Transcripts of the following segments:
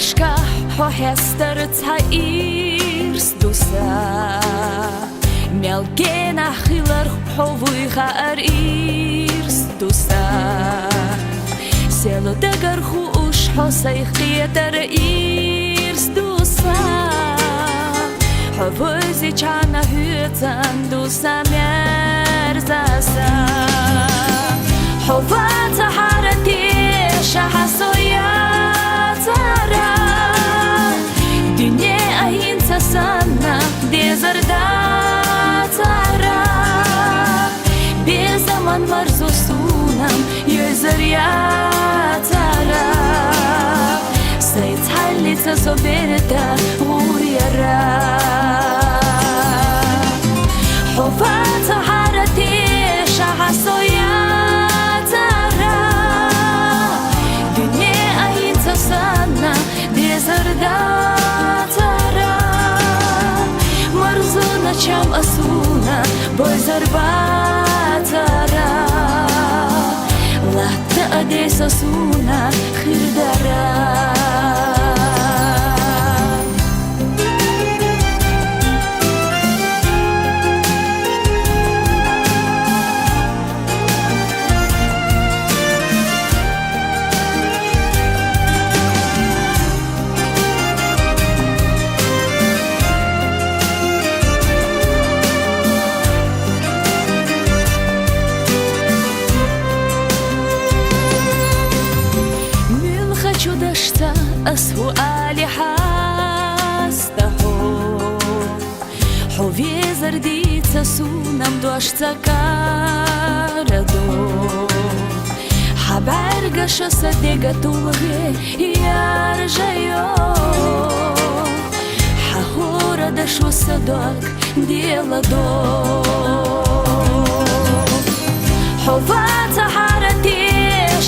Ashka ho hester tsa'irs dusa Melgena chilar ho vuicha irs dusa Selo degar hu ush ho saykhieter irs dusa Ho vuzi chana hytan dusa merzasa Ho vata harati shahasoya Sana dezarda tara Без zaman marzu sunam yüzerya tara Sayt hallita soberta uriyara Huvata harati shahasoya tara Dünya ayinta sana dezarda Чам асуна бой зарбатара Латта адес асуна хирдара أسوألي حاستهو حوفي زرديت سونم دوشتا كاردو حبرقش صديقة طولغي يارجيو حهورة دشو صدق ديلا دو حوفات حارتي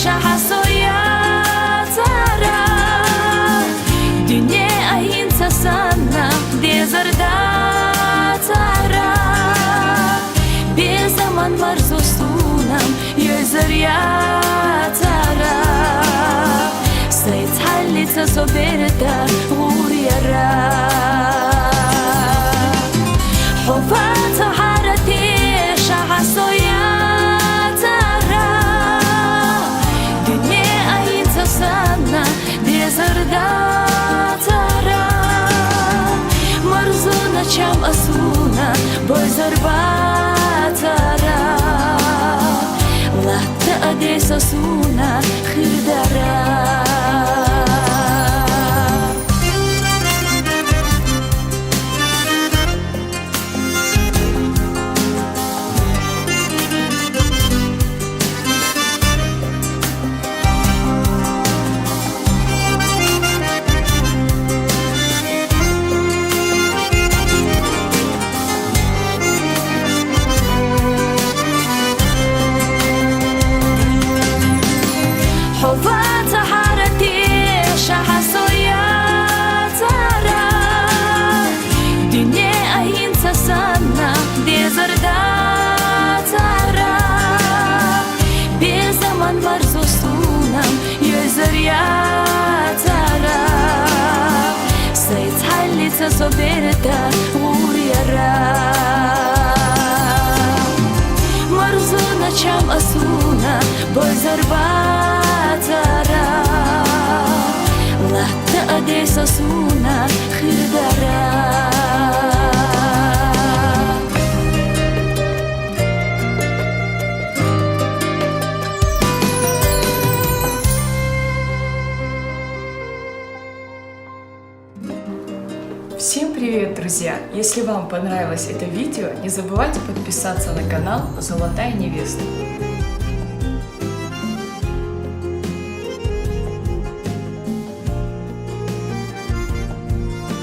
شحصويا Sana dezarda tara Без zaman marzu sunam yüzerya tara Sayt hallita soberta uriyara Huvata harati shahasoya tara Dünya ayinta sana dezarda Чам асуна бой зарбатара Латта адес асуна хирдара Huvata harati shahasoya tara Dünya ayinta sana dezarda tara Bir zaman marzu sunam yüzerya tara Sayt hallita soberta uriyara Marzuna cham asuna boy zarbatara Latta adesa suna khirdara Всем привет, друзья! Если вам понравилось это видео, не забывайте подписаться на канал Золотая невеста.